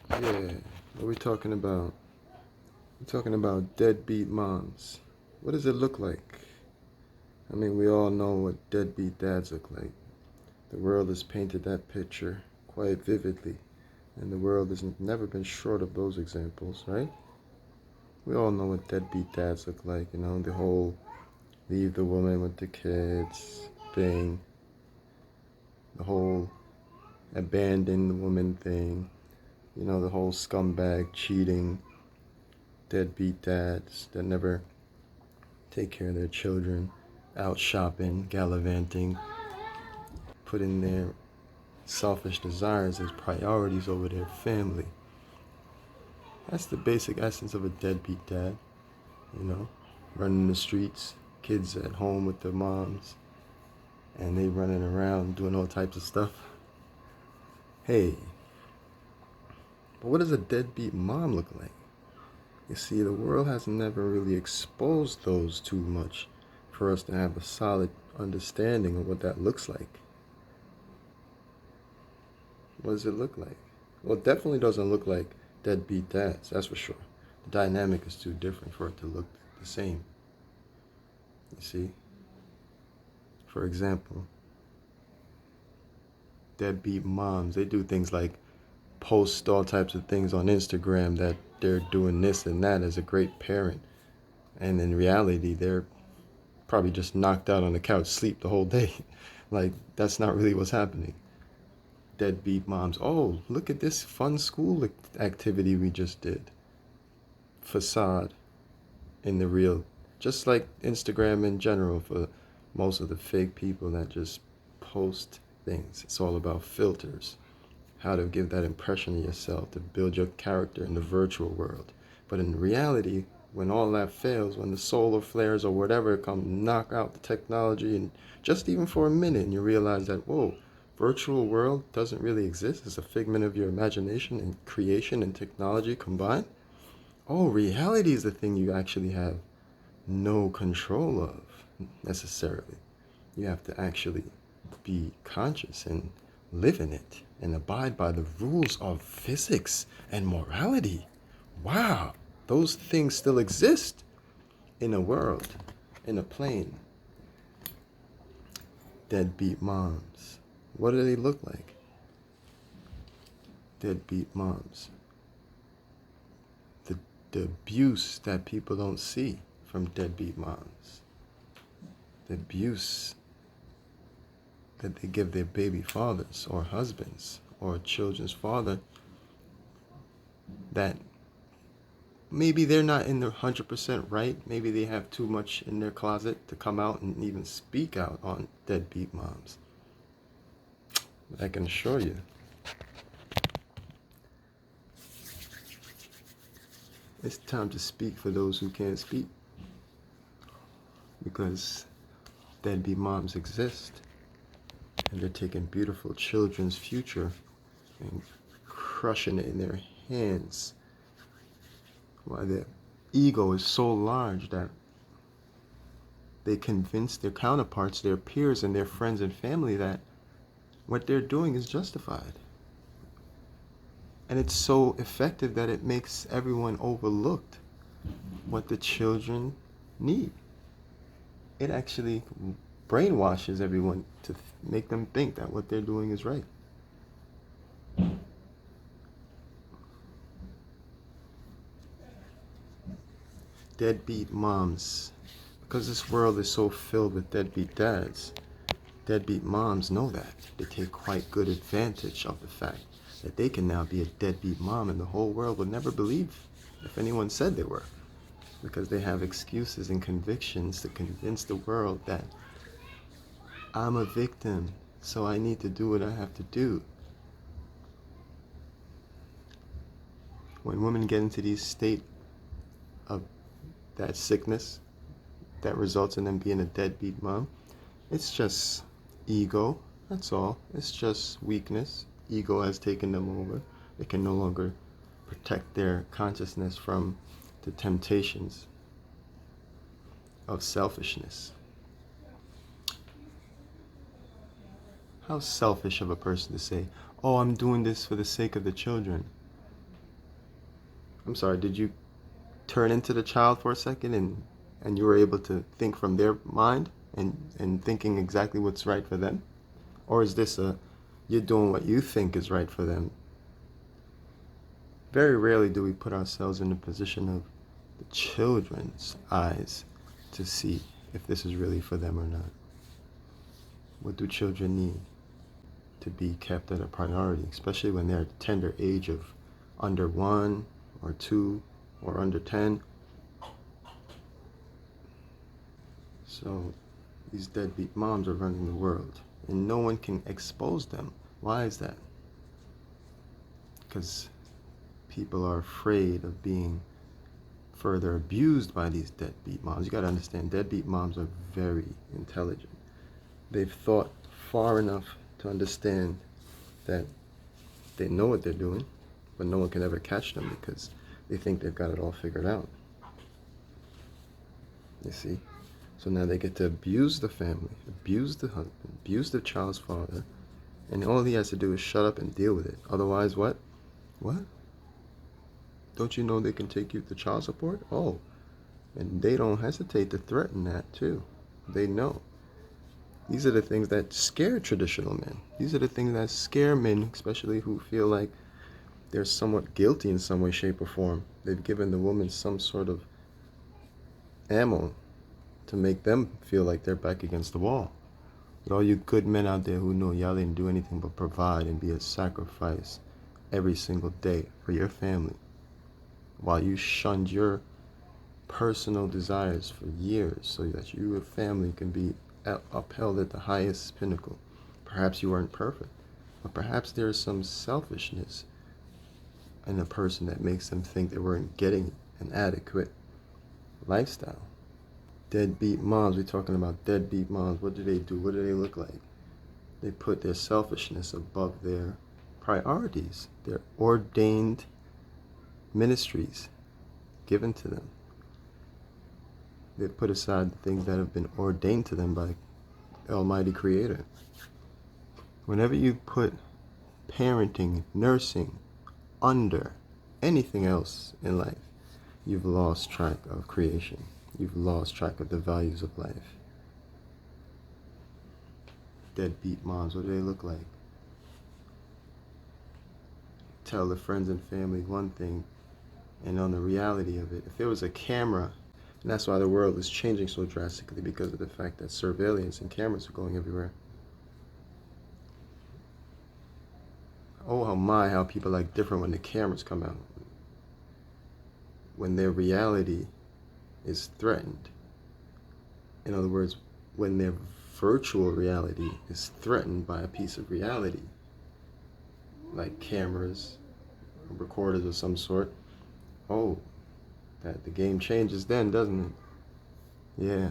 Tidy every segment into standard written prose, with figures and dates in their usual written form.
Yeah, what are we talking about? We're talking about deadbeat moms. What does it look like? I mean, we all know what deadbeat dads look like. The world has painted that picture quite vividly, and the world has never been short of those examples, right? We all know what deadbeat dads look like, the whole leave the woman with the kids thing, the whole abandon the woman thing, the whole scumbag cheating, deadbeat dads that never take care of their children, out shopping, gallivanting, putting their selfish desires as priorities over their family. That's the basic essence of a deadbeat dad, you know, running the streets, kids at home with their moms, and they running around doing all types of stuff. Hey, but what does a deadbeat mom look like? You see, the world has never really exposed those too much for us to have a solid understanding of what that looks like. What does it look like? Well, it definitely doesn't look like deadbeat dads, that's for sure. The dynamic is too different for it to look the same. You see? For example, deadbeat moms, they do things like post all types of things on Instagram that they're doing this and that as a great parent. And in reality, they're probably just knocked out on the couch, sleep the whole day. Like, that's not really what's happening. Deadbeat moms, oh, look at this fun school activity we just did. Facade in the real. Just like Instagram in general for most of the fake people that just post things. It's all about filters. How to give that impression of yourself, to build your character in the virtual world. But in reality, when all that fails, when the solar flares or whatever come knock out the technology, and just even for a minute, and you realize that, whoa, virtual world doesn't really exist. It's a figment of your imagination and creation and technology combined. Oh, reality is the thing you actually have no control of necessarily. You have to actually be conscious and live in it and abide by the rules of physics and morality. Wow, those things still exist in a world, in a plane. Deadbeat moms. What do they look like? Deadbeat moms. The, the abuse that people don't see from deadbeat moms. The abuse that they give their baby fathers or husbands or children's father, that maybe they're not in the 100% right. Maybe they have too much in their closet to come out and even speak out on deadbeat moms. But I can assure you, it's time to speak for those who can't speak, because deadbeat moms exist, and they're taking beautiful children's future and crushing it in their hands, while their ego is so large that they convince their counterparts, their peers, and their friends and family that what they're doing is justified. And it's so effective that it makes everyone overlooked what the children need. It actually brainwashes everyone to make them think that what they're doing is right. Deadbeat moms. Because this world is so filled with deadbeat dads, deadbeat moms know that. They take quite good advantage of the fact that they can now be a deadbeat mom, and the whole world would never believe if anyone said they were, because they have excuses and convictions to convince the world that I'm a victim, so I need to do what I have to do. When women get into these state of that sickness that results in them being a deadbeat mom, it's just ego, that's all. It's just weakness. Ego has taken them over. They can no longer protect their consciousness from the temptations of selfishness. How selfish of a person to say, oh, I'm doing this for the sake of the children. I'm sorry, did you turn into the child for a second and you were able to think from their mind and thinking exactly what's right for them? Or is this a you're doing what you think is right for them? Very rarely do we put ourselves in the position of the children's eyes to see if this is really for them or not. What do children need to be kept at a priority, especially when they're at the tender age of under 1 or 2 or under 10? So these deadbeat moms are running the world, and no one can expose them. Why is that? Because people are afraid of being further abused by these deadbeat moms. You got to understand, deadbeat moms are very intelligent. They've thought far enough to understand that they know what they're doing, but no one can ever catch them because they think they've got it all figured out. You see? So now they get to abuse the family, abuse the husband, abuse the child's father, and all he has to do is shut up and deal with it. Otherwise, what? What? Don't you know they can take you to child support? Oh, and they don't hesitate to threaten that too. They know. These are the things that scare traditional men. These are the things that scare men, especially who feel like they're somewhat guilty in some way, shape, or form. They've given the woman some sort of ammo to make them feel like they're back against the wall. But all you good men out there who know y'all didn't do anything but provide and be a sacrifice every single day for your family, while you shunned your personal desires for years so that you and family can be upheld at the highest pinnacle. Perhaps you weren't perfect, but perhaps there is some selfishness in a person that makes them think they weren't getting an adequate lifestyle. Deadbeat moms, we're talking about deadbeat moms. What do? What do they look like? They put their selfishness above their priorities, their ordained ministries given to them. They put aside the things that have been ordained to them by the Almighty Creator. Whenever you put parenting, nursing under anything else in life, you've lost track of creation. You've lost track of the values of life. Deadbeat moms, what do they look like? Tell the friends and family one thing, and on the reality of it, if there was a camera, and that's why the world is changing so drastically, because of the fact that surveillance and cameras are going everywhere. Oh how people act different when the cameras come out. When their reality is threatened. In other words, when their virtual reality is threatened by a piece of reality, like cameras, recorders of some sort. Oh, that the game changes then, doesn't it? Yeah.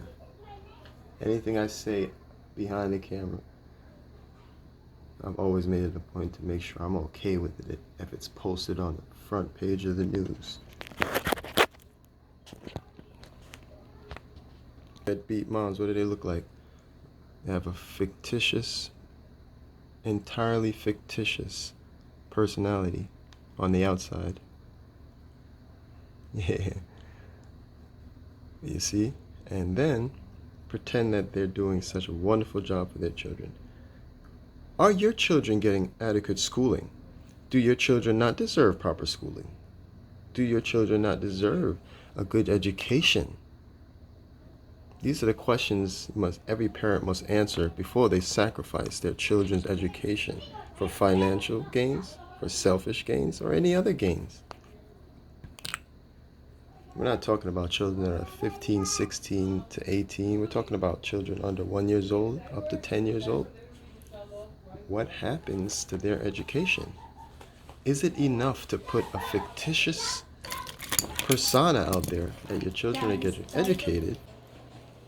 Anything I say behind the camera, I've always made it a point to make sure I'm okay with it if it's posted on the front page of the news. Deadbeat moms, what do they look like? They have a fictitious, entirely fictitious personality on the outside. Yeah. You see? And then pretend that they're doing such a wonderful job for their children. Are your children getting adequate schooling? Do your children not deserve proper schooling? Do your children not deserve a good education? These are the questions every parent must answer before they sacrifice their children's education for financial gains, for selfish gains, or any other gains. We're not talking about children that are 15, 16 to 18. We're talking about children under 1 year old, up to 10 years old. What happens to their education? Is it enough to put a fictitious persona out there that your children are getting educated?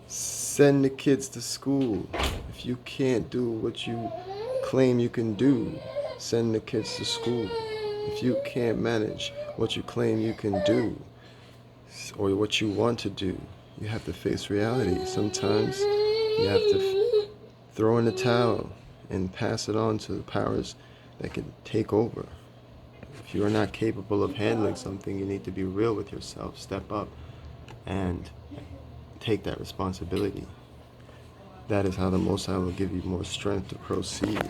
Send the kids to school. If you can't do what you claim you can do, send the kids to school. If you can't manage what you claim you can do, or what you want to do, you have to face reality. Sometimes you have to throw in the towel and pass it on to the powers that can take over. If you are not capable of handling something, you need to be real with yourself. Step up and take that responsibility. That is how the Most High will give you more strength to proceed.